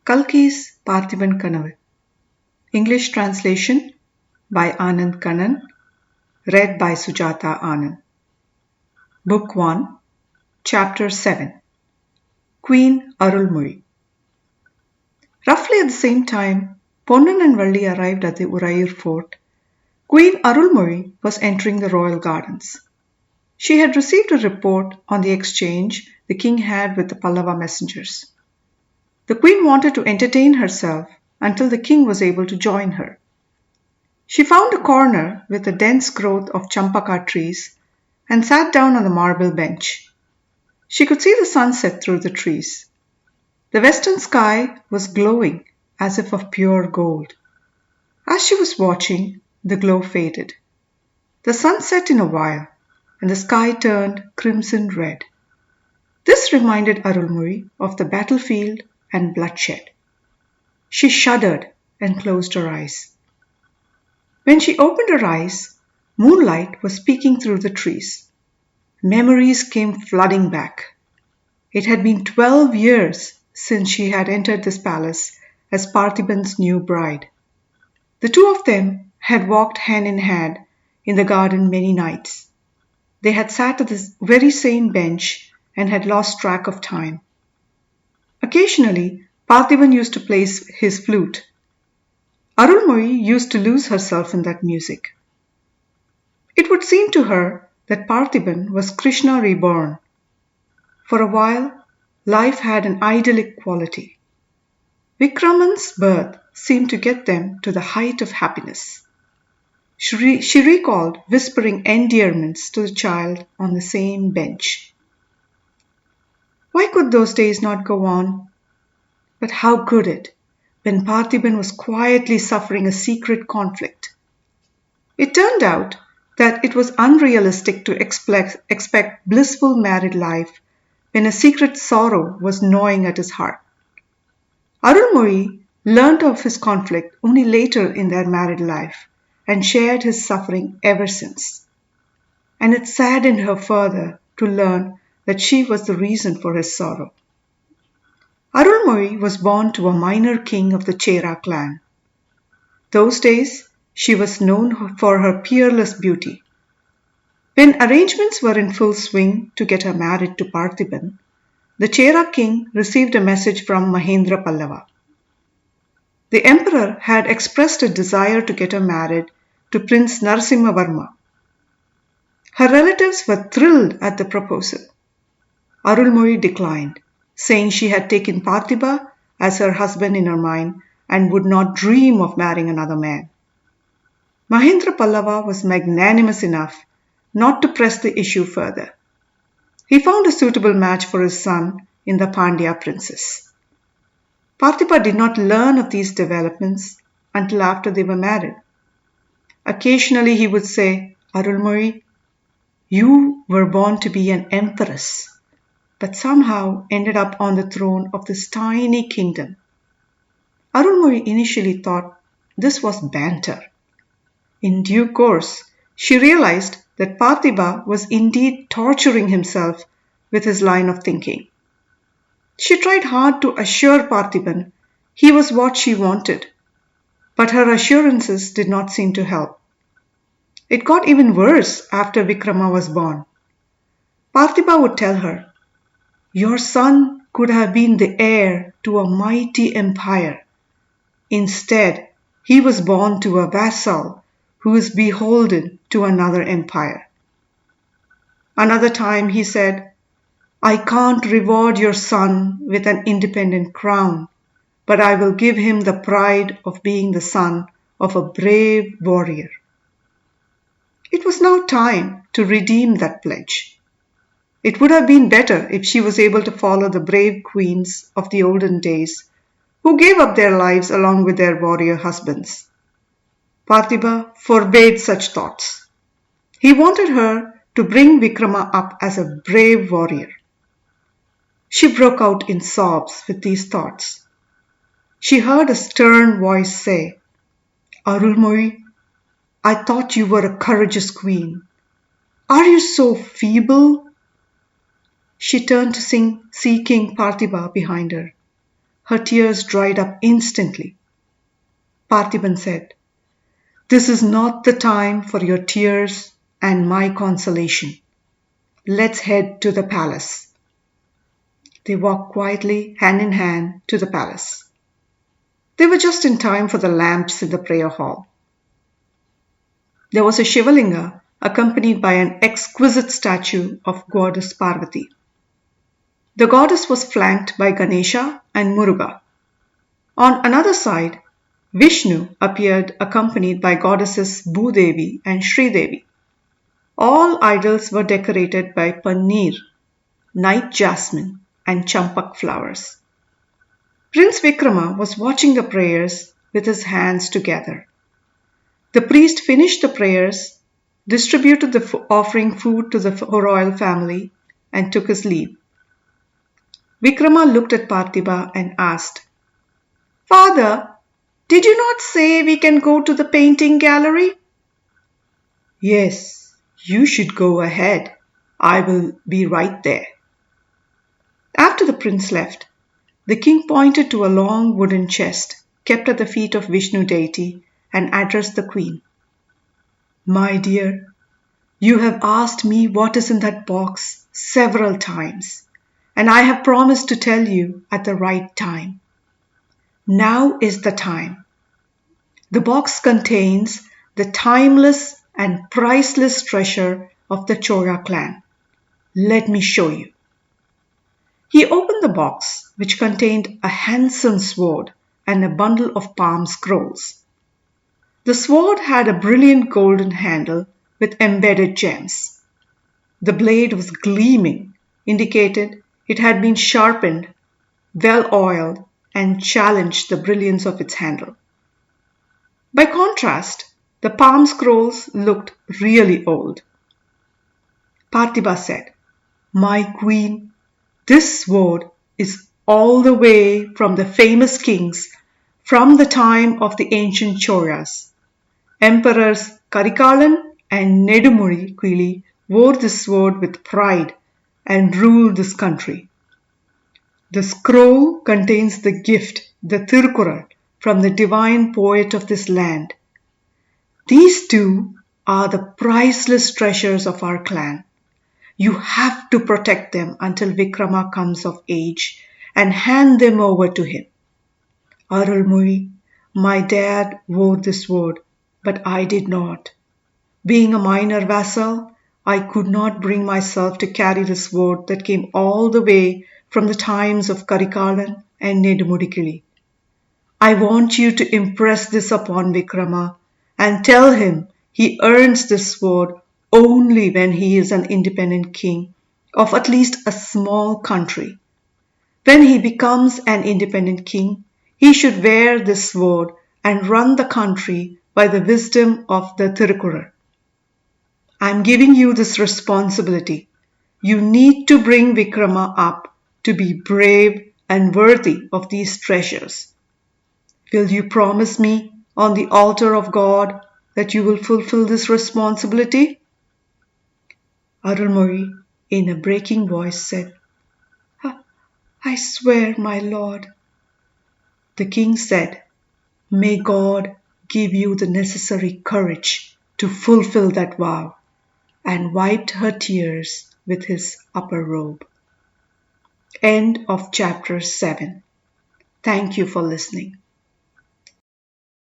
Kalki's Parthiban Kanavu. English translation by Anand Kannan. Read by Sujatha Anand. Book 1, Chapter 7. Queen Arulmozhi. Roughly at the same time, Ponnan and Valli arrived at the Urayur fort. Queen Arulmozhi was entering the royal gardens. She had received a report on the exchange the king had with the Pallava messengers. The queen wanted to entertain herself until the king was able to join her. She found a corner with a dense growth of champaka trees and sat down on the marble bench. She could see the sunset through the trees. The western sky was glowing as if of pure gold. As she was watching, the glow faded. The sun set in a while, and the sky turned crimson red. This reminded Arulmozhi of the battlefield and bloodshed. She shuddered and closed her eyes. When she opened her eyes, moonlight was peeking through the trees. Memories came flooding back. It had been 12 years since she had entered this palace as Parthiban's new bride. The two of them had walked hand in hand in the garden many nights. They had sat at this very same bench and had lost track of time. Occasionally, Parthiban used to play his flute. Arulmozhi used to lose herself in that music. It would seem to her that Parthiban was Krishna reborn. For a while, life had an idyllic quality. Vikraman's birth seemed to get them to the height of happiness. She recalled whispering endearments to the child on the same bench. Why could those days not go on? But how could it, when Parthiban was quietly suffering a secret conflict? It turned out that it was unrealistic to expect blissful married life when a secret sorrow was gnawing at his heart. Arulmozhi learnt of his conflict only later in their married life and shared his suffering ever since. And it saddened her further to learn that she was the reason for his sorrow. Arulmozhi was born to a minor king of the Chera clan. Those days, she was known for her peerless beauty. When arrangements were in full swing to get her married to Parthiban, the Chera king received a message from Mahendra Pallava. The emperor had expressed a desire to get her married to Prince Narasimhavarma. Her relatives were thrilled at the proposal. Arulmozhi declined, saying she had taken Parthiba as her husband in her mind and would not dream of marrying another man. Mahendra Pallava was magnanimous enough not to press the issue further. He found a suitable match for his son in the Pandya princess. Parthiba did not learn of these developments until after they were married. Occasionally he would say, "Arulmozhi, you were born to be an empress, but somehow ended up on the throne of this tiny kingdom." Arulmozhi initially thought this was banter. In due course, she realized that Parthiba was indeed torturing himself with his line of thinking. She tried hard to assure Parthiban he was what she wanted, but her assurances did not seem to help. It got even worse after Vikrama was born. Parthiba would tell her, "Your son could have been the heir to a mighty empire. Instead, he was born to a vassal who is beholden to another empire." Another time he said, "I can't reward your son with an independent crown, but I will give him the pride of being the son of a brave warrior." It was now time to redeem that pledge. It would have been better if she was able to follow the brave queens of the olden days who gave up their lives along with their warrior husbands. Parthiba forbade such thoughts. He wanted her to bring Vikrama up as a brave warrior. She broke out in sobs with these thoughts. She heard a stern voice say, "Arulmozhi, I thought you were a courageous queen. Are you so feeble?" She turned to see King Parthiba behind her. her tears dried up instantly. Parthiban said, "This is not the time for your tears and my consolation. Let's head to the palace." They walked quietly, hand in hand, to the palace. They were just in time for the lamps in the prayer hall. There was a Shivalinga accompanied by an exquisite statue of goddess Parvati. The goddess was flanked by Ganesha and Muruga. On another side, Vishnu appeared accompanied by goddesses Bhudevi and Sridevi. All idols were decorated by paneer, night jasmine, and champak flowers. Prince Vikrama was watching the prayers with his hands together. The priest finished the prayers, distributed the offering food to the royal family, and took his leave. Vikrama looked at Parthiba and asked, "Father, did you not say we can go to the painting gallery?" "Yes, you should go ahead. I will be right there." After the prince left, the king pointed to a long wooden chest kept at the feet of Vishnu deity and addressed the queen. "My dear, you have asked me what is in that box several times, and I have promised to tell you at the right time. Now is the time. The box contains the timeless and priceless treasure of the Chola clan. Let me show you." He opened the box, which contained a handsome sword and a bundle of palm scrolls. The sword had a brilliant golden handle with embedded gems. The blade was gleaming, indicated it had been sharpened, well oiled, and challenged the brilliance of its handle. By contrast, the palm scrolls looked really old. Parthiba said, "My queen, this sword is all the way from the famous kings from the time of the ancient Cholas. Emperors Karikalan and Nedumuri wore this sword with pride and ruled this country. The scroll contains the gift, the Tirukkural, from the divine poet of this land. These two are the priceless treasures of our clan. You have to protect them until Vikrama comes of age and hand them over to him. Arulmozhi, my dad wore this sword, but I did not. Being a minor vassal, I could not bring myself to carry the sword that came all the way from the times of Karikalan and Nedumuri. I want you to impress this upon Vikrama and tell him he earns this sword only when he is an independent king of at least a small country. When he becomes an independent king, he should wear this sword and run the country by the wisdom of the Tirukkural. I am giving you this responsibility. You need to bring Vikrama up to be brave and worthy of these treasures. Will you promise me on the altar of God that you will fulfill this responsibility?" Arulmozhi, in a breaking voice, said, "I swear, my lord." The king said, "May God give you the necessary courage to fulfill that vow," and wiped her tears with his upper robe. End of chapter 7. Thank you for listening.